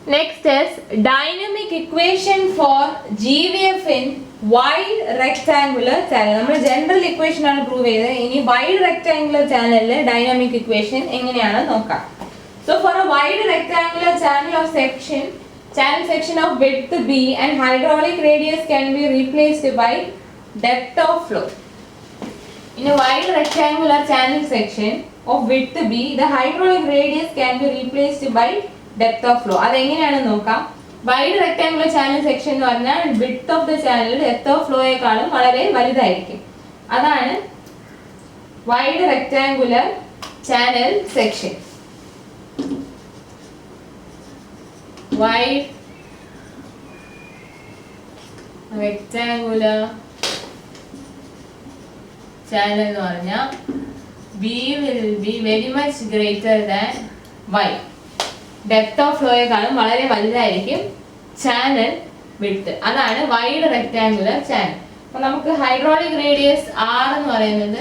Next is dynamic equation for GVF in wide rectangular channel. നമ്മൾ general equation ആണ് prove ചെയ്തത്. ഇനി wide rectangular channel dynamic equation എങ്ങനെയാണ് നോക്കാം. So for a wide rectangular channel section of width B and hydraulic radius can be replaced by depth of flow. In a wide rectangular channel section of width B, the hydraulic radius can be replaced by depth of flow. അത് എങ്ങനെയാണ് നോക്കാം. Wide rectangular channel section എന്ന് പറഞ്ഞാൽ width of the channel depth of ഫ്ലോയേക്കാളും വളരെ വലുതായിരിക്കും. അതാണ് wide rectangular channel section. Wide rectangular channel എന്ന് പറഞ്ഞാൽ B will be very much greater than Y. Depth of ഫ്ലോയേക്കാളും വളരെ വലുതായിരിക്കും ചാനൽ വിഡ്ത്ത്. അതാണ് വൈഡ് റെക്ടാങ്കുലർ ചാനൽ. അപ്പോൾ നമുക്ക് ഹൈഡ്രോളിക് റേഡിയസ് R എന്ന് പറയുന്നത്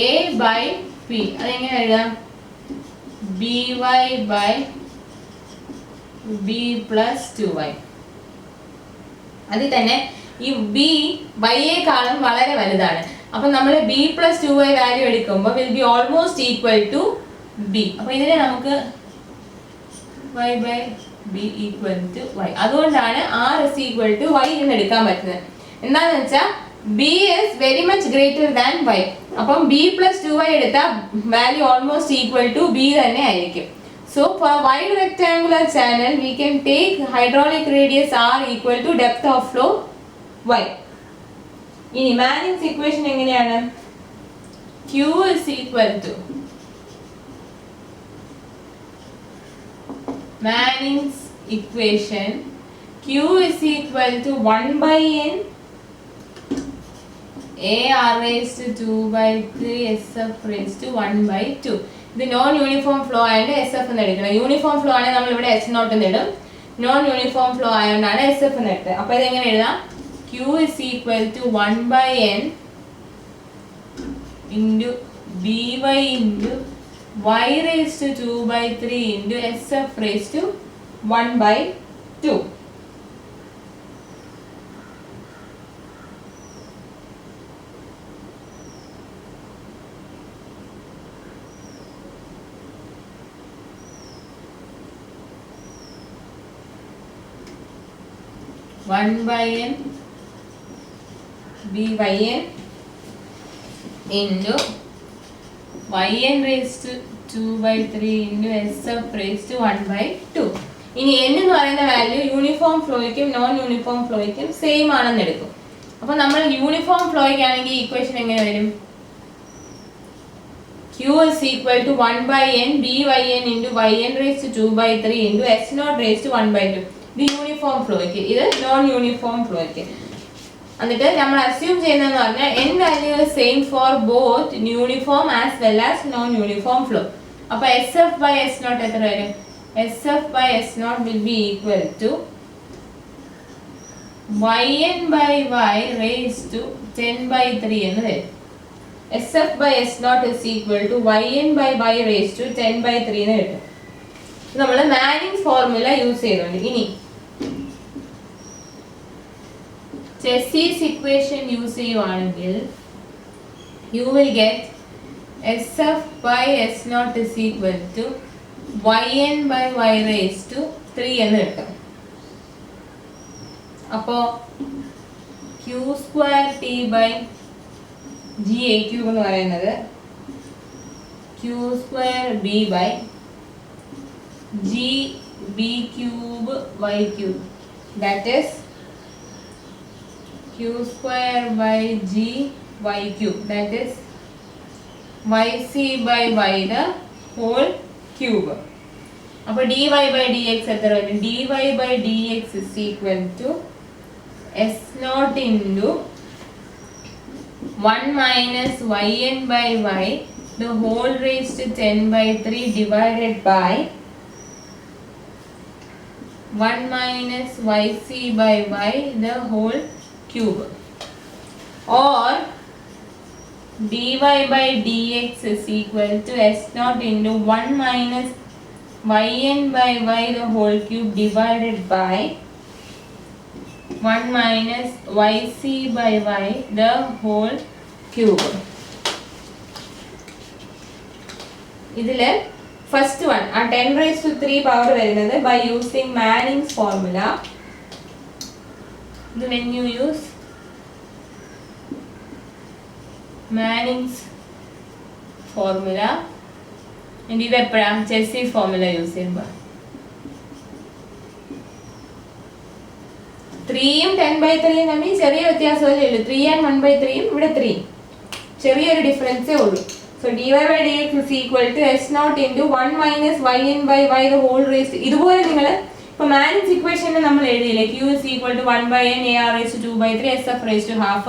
A/P. അതെങ്ങനെ എഴുതാം? BY/B+2Y. അതിൽ തന്നെ ഈ B Y-യേക്കാളും വളരെ വലുതാണ്. അപ്പം നമ്മൾ B+2Y വാല്യൂ എടുക്കുമ്പോൾ will be almost equal to B. അപ്പോൾ ഇതിനെ നമുക്ക് Y/B = Y. അതുകൊണ്ടാണ് R = Y എന്ന് എടുക്കാൻ പറ്റുന്നത്. എന്താണെന്ന് വെച്ചാൽ B is very much greater than Y. അപ്പം B+2Y എടുത്താൽ value almost equal to B തന്നെ ആയിരിക്കും. So for a wide rectangular channel we can take hydraulic radius R equal to depth of flow Y. ഇനി Manning's equation എങ്ങനെയാണ്? Q is equal to Manning's equation. Q is equal to 1/n AR⁻²/3 SF⁻². ഇത് non uniform flow ആയതുകൊണ്ട് SF എന്ന് എടുക്കണം. Uniform flow ആണെങ്കിൽ നമ്മൾ ഇവിടെ S0 എന്ന് ഇടും. നോൺ യൂണിഫോം ഫ്ലോ ആയതുകൊണ്ടാണ് SF എന്ന് എടുത്തത്. അപ്പോൾ ഇതെങ്ങനെ എഴുതാം? Q is equal to 1/n into BY into Y⁻²/3 into SF⁻²1/2. (1/n BYN into yn⁻²/3 into SF⁻²1/2. ഇനി n എന്ന് പറയുന്ന വാല്യൂ യൂണിഫോം ഫ്ലോയ്ക്കും നോൺ യൂണിഫോം ഫ്ലോയ്ക്കും സെയിം ആണെന്ന് എടുക്കും. അപ്പോൾ നമ്മൾ യൂണിഫോം ഫ്ലോയ്ക്കാണെങ്കിൽ ഈക്വേഷൻ എങ്ങനെ വരും? Q is equal to 1/n BYN into yn⁻²/3 into S0⁻²1/2. ഇത് യൂണിഫോം ഫ്ലോയ്ക്ക്, ഇത് നോൺ യൂണിഫോം ഫ്ലോയ്ക്ക്. എന്നിട്ട് നമ്മൾ അസ്യൂം ചെയ്യുന്നതെന്ന് പറഞ്ഞാൽ n value same for both uniform as well as non uniform flow. അപ്പോൾ SF/S0 എത്ര വരും? SF/S0 will be equal to yn/y⁻10/3 എന്ന് വരും. SF/S0 is equal to yn/y⁻10/3 എന്ന് കിട്ടും. നമ്മൾ മാനിങ്സ് ഫോർമുല യൂസ് ചെയ്തുകൊണ്ട് ഇനി ചെസ്സിസ് ഇക്വേഷൻ യൂസ് ചെയ്യുവാണെങ്കിൽ you will get SF/S0 is equal to yn/y⁻3 എന്ന് കിട്ടും. അപ്പോൾ Q²T/GA³ എന്ന് പറയുന്നത് Q²B/GB³ that is Q²/G⁻³ that is YC/Y the whole cube. അപ്പോൾ dy/dx എത്ര വരും? dy/dx is equal to S0 into 1 minus yn/y the whole raised to 10/3 divided by 1 minus yc/y the whole cube, or dy/dx is equal to S0 into 1 minus yn by y the whole cube divided by 1 minus yc by y the whole cube. ഇതില് first one ആ 10 raised to 3 power വരുന്നത് by using Manning's formula. ഇത് when you use Manning's formula and ഇത് എപ്പോഴാണ് Chessie's formula use ചെയ്യുമ്പോൾ 3യും 10/3 തമ്മിൽ ചെറിയ വ്യത്യാസമല്ലേ ഉള്ളൂ. 3 and 1/3 ഇവിടെ 3 ചെറിയൊരു ഡിഫറൻസേ ഉള്ളൂ. So dy by dx is equal to s naught into 1 minus yn by y the whole raised to ഇതുപോലെ നിങ്ങൾ ഇപ്പോൾ Manning's equation നമ്മൾ എഴുതിയില്ലേ q is equal to 1 by n ar raised to 2/3 sf raised to half.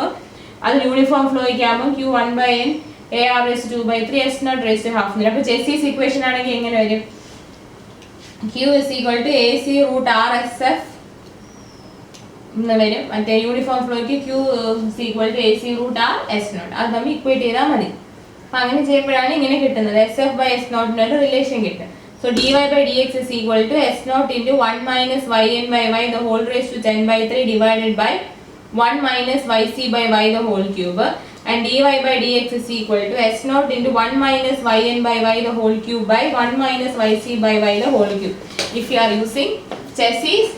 അത് uniform ഫ്ലോയ്ക്ക് ആകുമ്പോൾ q 1 by n ar raised to 2/3 s naught raised to half. അപ്പോൾ Chessie's equation ആണെങ്കിൽ എങ്ങനെ വരും? q is equal to ac root r sf എന്ന് വരും. മറ്റേ uniform ഫ്ലോയ്ക്ക് q is equal to ac root r s naught. അത് നമ്മൾ equate ചെയ്താൽ മതി. അപ്പോൾ അങ്ങനെ ചെയ്യുമ്പോഴാണ് ഇങ്ങനെ കിട്ടുന്നത് sf by s naught എന്നൊരു റിലേഷൻ കിട്ടും. So dy by dx is equal to s naught into 1 minus yn by y the whole raised to 10/3 divided by 1 minus yc by y the whole cube, and dy by dx is equal to s naught into 1 minus yn by y the whole cube by 1 minus yc by y the whole cube if you are using Chessie's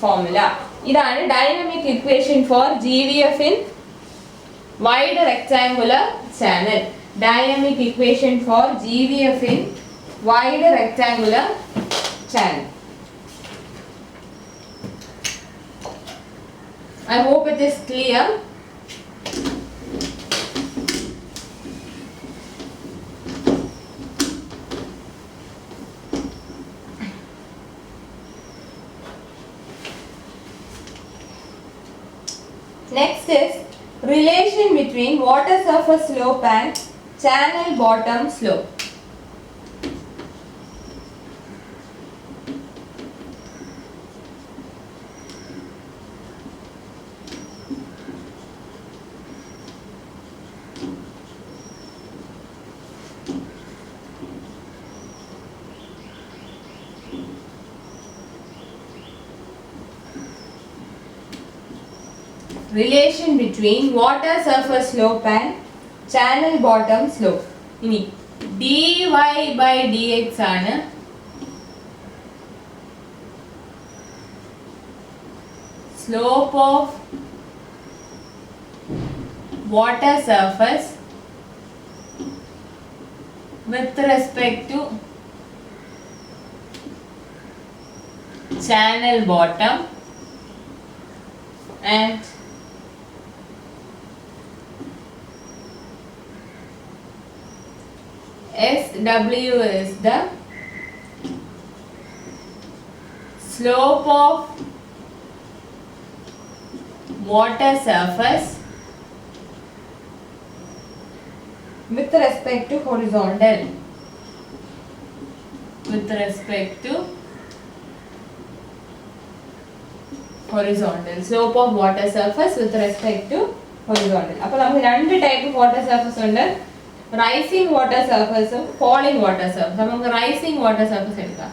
formula. ഇതാണ് dynamic equation for GVF in wide rectangular channel. Dynamic equation for GVF in wide rectangular channel. I hope it is clear. Next is relation between water surface slope and channel bottom slope. Relation between water surface slope and channel bottom slope. ഇനി dy by dx ആണ് slope of water surface with respect to channel bottom, and SW is the slope of water surface with respect to horizontal. With respect to horizontal. Slope of water surface with respect to horizontal. അപ്പോൾ നമുക്ക് രണ്ട് type water surface ഉണ്ട്. Rising water സർഫസും falling water surface. നമുക്ക് rising water surface എടുക്കാം.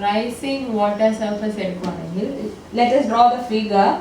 Rising water surface എടുക്കുകയാണെങ്കിൽ let us draw the figure.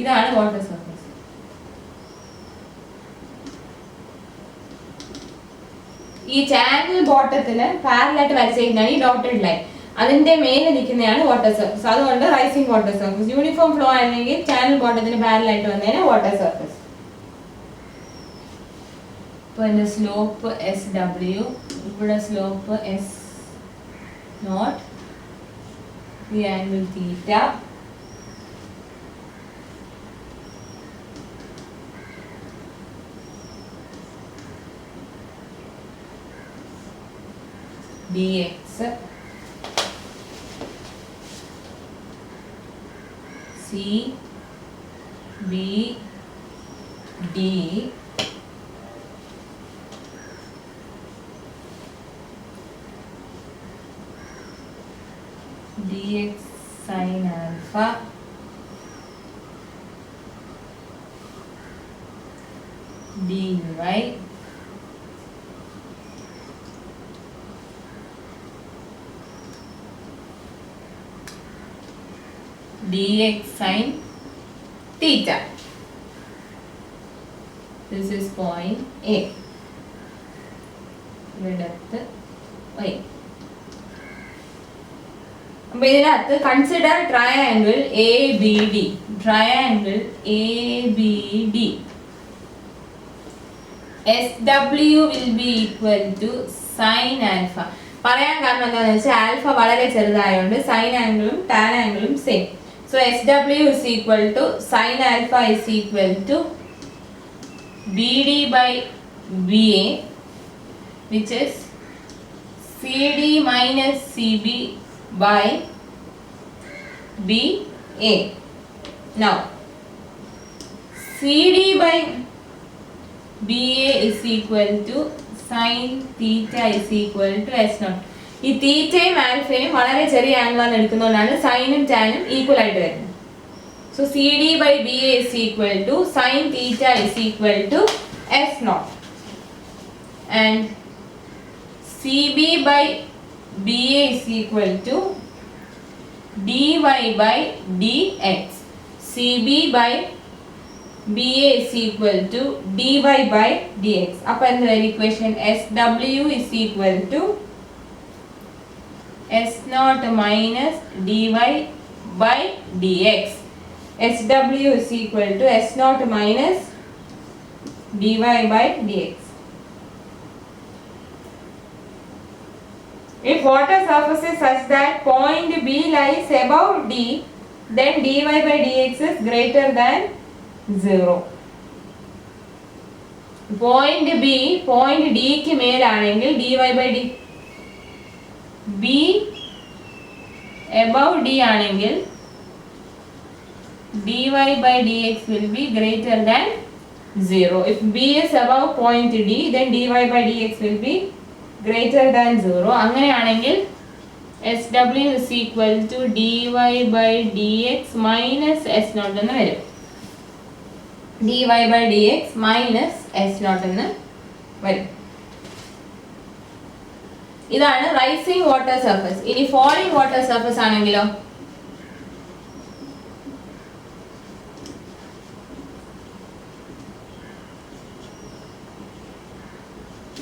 ഇതാണ് water surface. ഈ ചാനൽ ബോട്ടത്തിന് പാരലായിട്ട് വരച്ചിരിക്കുന്നതാണ് ഈ ഡോട്ടഡ് ലൈൻ. അതിന്റെ മേലെ നിൽക്കുന്നതാണ് വാട്ടർ സർഫസ്. അതുകൊണ്ട് rising water surface. Uniform flow ആണെങ്കിൽ ചാനൽ ബോട്ടത്തിന് പാരലായിട്ട് വന്നതിന് വാട്ടർ സർഫസ്. അപ്പോൾ എൻ്റെ സ്ലോപ്പ് SW, ഇവിടെ സ്ലോപ്പ് S0, ഈ angle theta. dx CBD dx sin alpha dy dx sin theta. This is point A. Depth Y. അപ്പോൾ ഇതിനകത്ത് consider triangle ABD. Triangle ABD. SW will be equal to sin alpha. പറയാൻ കാരണം എന്താണെന്ന് വെച്ചാൽ alpha വളരെ ചെറുതായതുകൊണ്ട് sign ആംഗിളും tan ആംഗിളും same. So SW is equal to sin alpha is equal to BD by BA, which is CD minus CB by BA. Now CD by BA is equal to sin theta is equal to S0. ഈ തീറ്റയും ആൽഫയും വളരെ ചെറിയ ആംഗിളാണ് എടുക്കുന്നതുകൊണ്ടാണ് സൈനും ടാനും equal ആയിട്ട് വരുന്നത്. So CD by BA is equal to sin theta is equal to S0 and CB by BA is equal to dy by dx. CB by BA is equal to dy by dx. അപ്പോൾ എന്താ equation? SW is equal to S0 minus dy by dx. SW is equal to S0 minus dy by dx. If water surface is such that point B lies above D, then dy by dx is greater than 0. Point B, point D ക്ക് മേലാണെങ്കിൽ dy by d B above D ആണെങ്കിൽ dy by dx will be greater than 0. If B is above point D, then dy by dx will be greater than 0. അങ്ങനെയാണെങ്കിൽ SW is equal to dy by dx minus S0 എന്ന് വരും. dy by dx minus S0 എന്ന് വരും. ഇതാണ് rising water surface. ഇനി falling water surface ആണെങ്കിലോ?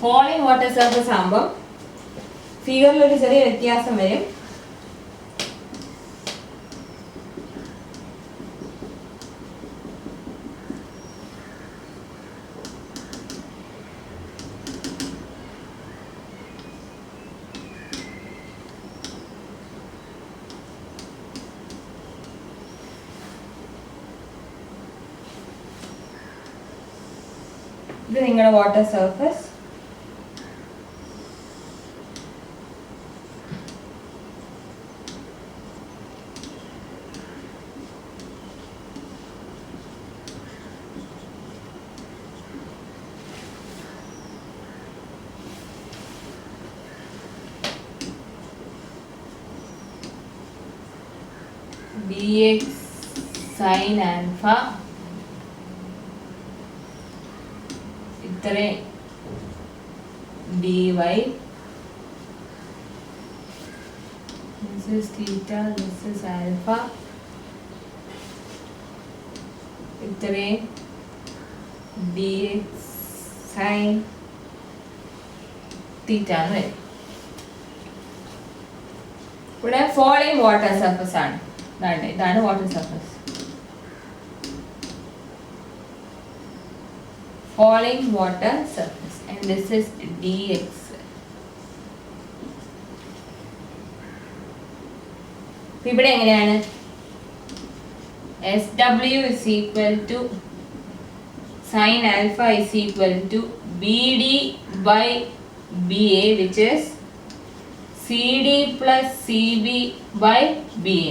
Falling water surface ആകുമ്പോൾ ഫിഗറിൽ ഒരു ചെറിയ വ്യത്യാസം വരും. ഇത് നിങ്ങളുടെ water surface. dx sin alpha ഇത്രേ dy, this is theta, this is alpha, ഇത്രേ dx sin theta എന്ന് വരും. ഇവിടെ ഫോളിംഗ് വാട്ടർ സർഫസ് ആണ്. ഇതാണ് water surface. falling water surface. this is dx. ഇവിടെ എങ്ങനെയാണ് SW is equal to sin alpha is equal to BD by BA, which is CD plus CB by BA.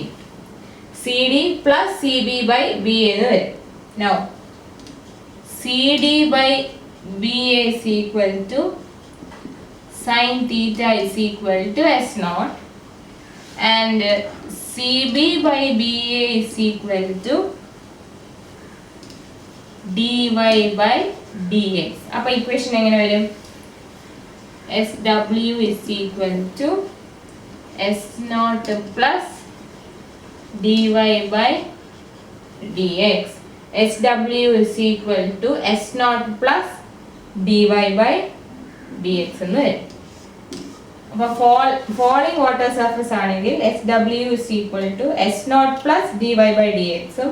CD plus CB by BA എന്ന് വരും. Now CD by BA is equal to sin theta is equal to S0, and CB by BA is equal to dy by dx. അപ്പോൾ equation എങ്ങനെ വരും? SW is equal to S0 plus dy by dx. SW is equal to S0 plus dy by dx എന്ന് വരും. അപ്പോൾ falling water surface ആണെങ്കിൽ SW is equal to S0 plus dy by dx ഉം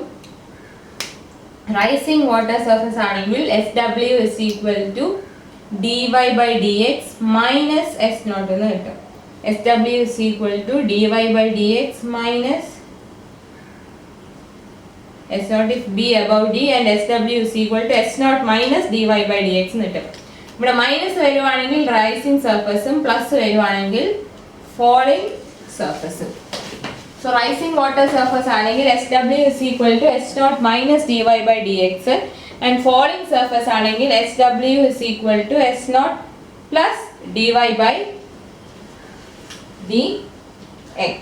rising water surface ആണെങ്കിൽ SW is equal to dy by dx minus S0 എന്ന് കിട്ടും. SW is equal to dy by dx minus S0 if B above D, and SW is equal to S0 minus dy by dx എന്ന് കിട്ടും. ഇവിടെ minus വരുവാണെങ്കിൽ rising സർഫസും plus വരുവാണെങ്കിൽ falling സർഫസും. So rising water surface ആണെങ്കിൽ SW is equal to S0 minus dy by dx, and falling surface ആണെങ്കിൽ SW is equal to S0 plus dy by dx.